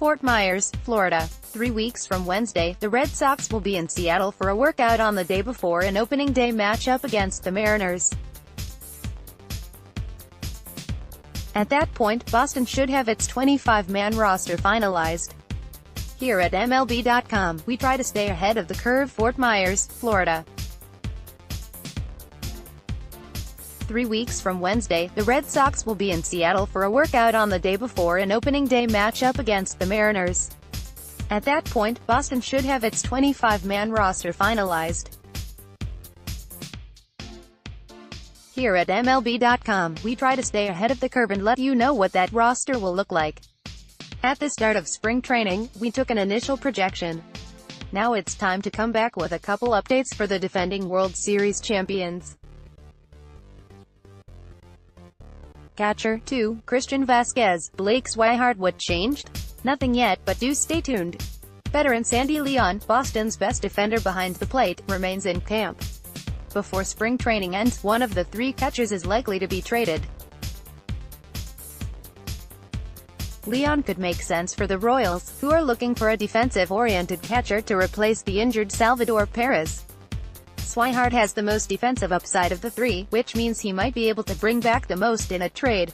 Fort Myers, Florida. 3 weeks from Wednesday, the Red Sox will be in Seattle for a workout on the day before an opening day matchup against the Mariners. At that point, Boston should have its 25-man roster finalized. Here at MLB.com, we try to stay ahead of the curve. Fort Myers, Florida. 3 weeks from Wednesday, the Red Sox will be in Seattle for a workout on the day before an opening day matchup against the Mariners. At that point, Boston should have its 25-man roster finalized. Here at MLB.com, we try to stay ahead of the curve and let you know what that roster will look like. At the start of spring training, we took an initial projection. Now it's time to come back with a couple updates for the defending World Series champions. Catcher 2, Christian Vasquez, Blake Swihart. What changed? Nothing yet, but do stay tuned. Veteran Sandy Leon, Boston's best defender behind the plate, remains in camp. Before spring training ends, one of the 3 catchers is likely to be traded. Leon could make sense for the Royals, who are looking for a defensive-oriented catcher to replace the injured Salvador Perez. Swihart has the most defensive upside of the 3, which means he might be able to bring back the most in a trade.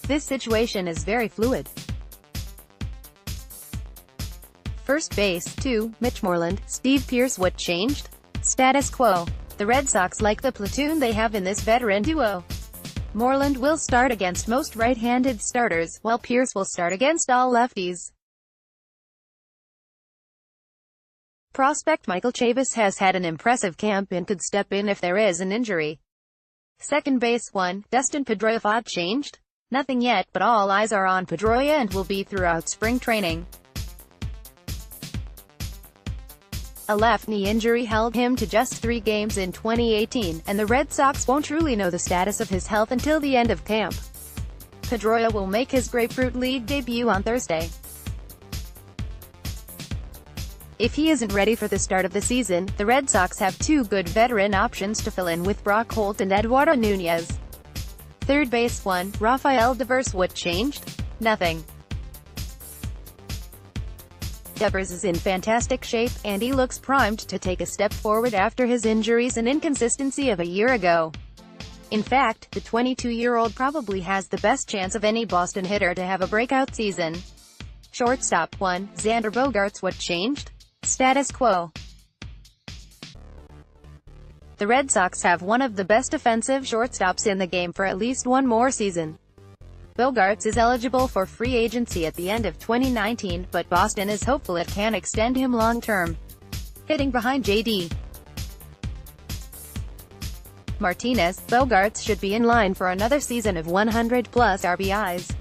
This situation is very fluid. First base 2, Mitch Moreland, Steve Pearce. What changed? Status quo. The Red Sox like the platoon they have in this veteran duo. Moreland will start against most right-handed starters, while Pearce will start against all lefties. Prospect Michael Chavis has had an impressive camp and could step in if there is an injury. Second base 1, Dustin Pedroia. What changed? Nothing yet, but all eyes are on Pedroia and will be throughout spring training. A left knee injury held him to just 3 games in 2018, and the Red Sox won't truly know the status of his health until the end of camp. Pedroia will make his Grapefruit League debut on Thursday. If he isn't ready for the start of the season, the Red Sox have 2 good veteran options to fill in with Brock Holt and Eduardo Nunez. Third base 1, Rafael Devers. What changed? Nothing. Devers is in fantastic shape, and he looks primed to take a step forward after his injuries and inconsistency of a year ago. In fact, the 22-year-old probably has the best chance of any Boston hitter to have a breakout season. Shortstop 1, Xander Bogaerts. What changed? Status quo. The Red Sox have one of the best defensive shortstops in the game for at least one more season. Bogaerts is eligible for free agency at the end of 2019, but Boston is hopeful it can extend him long-term. Hitting behind J.D. Martinez, Bogaerts should be in line for another season of 100-plus RBIs.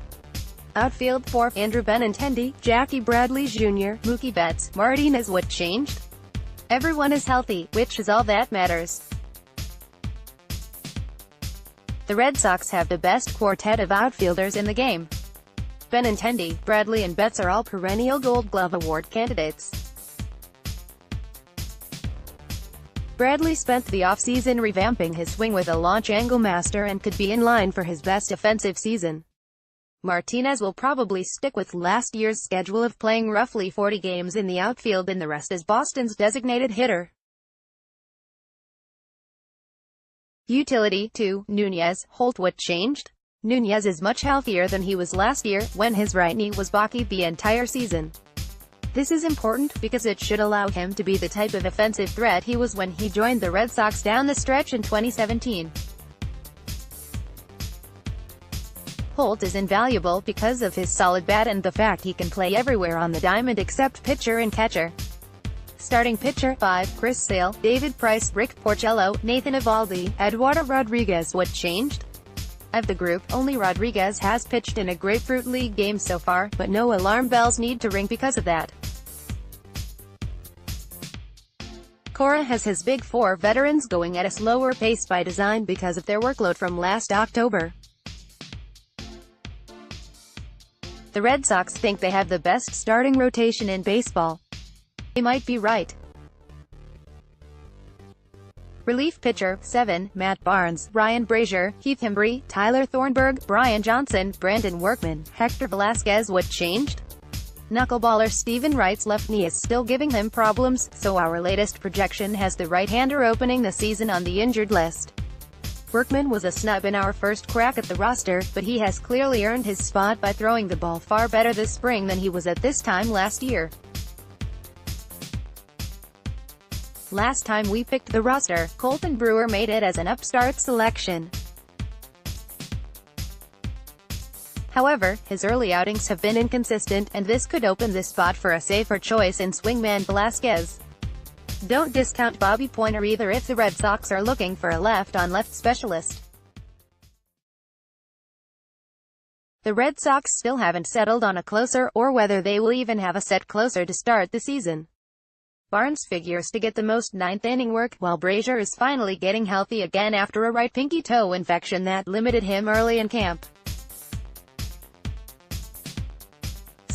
Outfield 4, Andrew Benintendi, Jackie Bradley Jr., Mookie Betts, Martinez. What changed? Everyone is healthy, which is all that matters. The Red Sox have the best quartet of outfielders in the game. Benintendi, Bradley and Betts are all perennial Gold Glove Award candidates. Bradley spent the offseason revamping his swing with a launch angle master and could be in line for his best offensive season. Martinez will probably stick with last year's schedule of playing roughly 40 games in the outfield and the rest as Boston's designated hitter. Utility 2, Nunez, Holt. What changed? Nunez is much healthier than he was last year, when his right knee was balky the entire season. This is important, because it should allow him to be the type of offensive threat he was when he joined the Red Sox down the stretch in 2017. Holt is invaluable because of his solid bat and the fact he can play everywhere on the diamond except pitcher and catcher. Starting pitcher 5, Chris Sale, David Price, Rick Porcello, Nathan Eovaldi, Eduardo Rodriguez. What changed? Of the group, only Rodriguez has pitched in a Grapefruit League game so far, but no alarm bells need to ring because of that. Cora has his Big 4 veterans going at a slower pace by design because of their workload from last October. The Red Sox think they have the best starting rotation in baseball. They might be right. Relief pitcher 7, Matt Barnes, Ryan Brazier, Heath Hembree, Tyler Thornburg, Brian Johnson, Brandon Workman, Hector Velasquez. What changed? Knuckleballer Steven Wright's left knee is still giving him problems, so our latest projection has the right-hander opening the season on the injured list. Workman was a snub in our first crack at the roster, but he has clearly earned his spot by throwing the ball far better this spring than he was at this time last year. Last time we picked the roster, Colton Brewer made it as an upstart selection. However, his early outings have been inconsistent, and this could open the spot for a safer choice in swingman Velasquez. Don't discount Bobby Pointer either if the Red Sox are looking for a left-on-left specialist. The Red Sox still haven't settled on a closer, or whether they will even have a set closer to start the season. Barnes figures to get the most ninth-inning work, while Brazier is finally getting healthy again after a right pinky toe infection that limited him early in camp.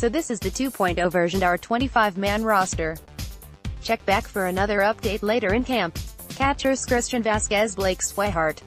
So this is the 2.0 version of our 25-man roster. Check back for another update later in camp. Catchers Christian Vasquez, Blake Swihart.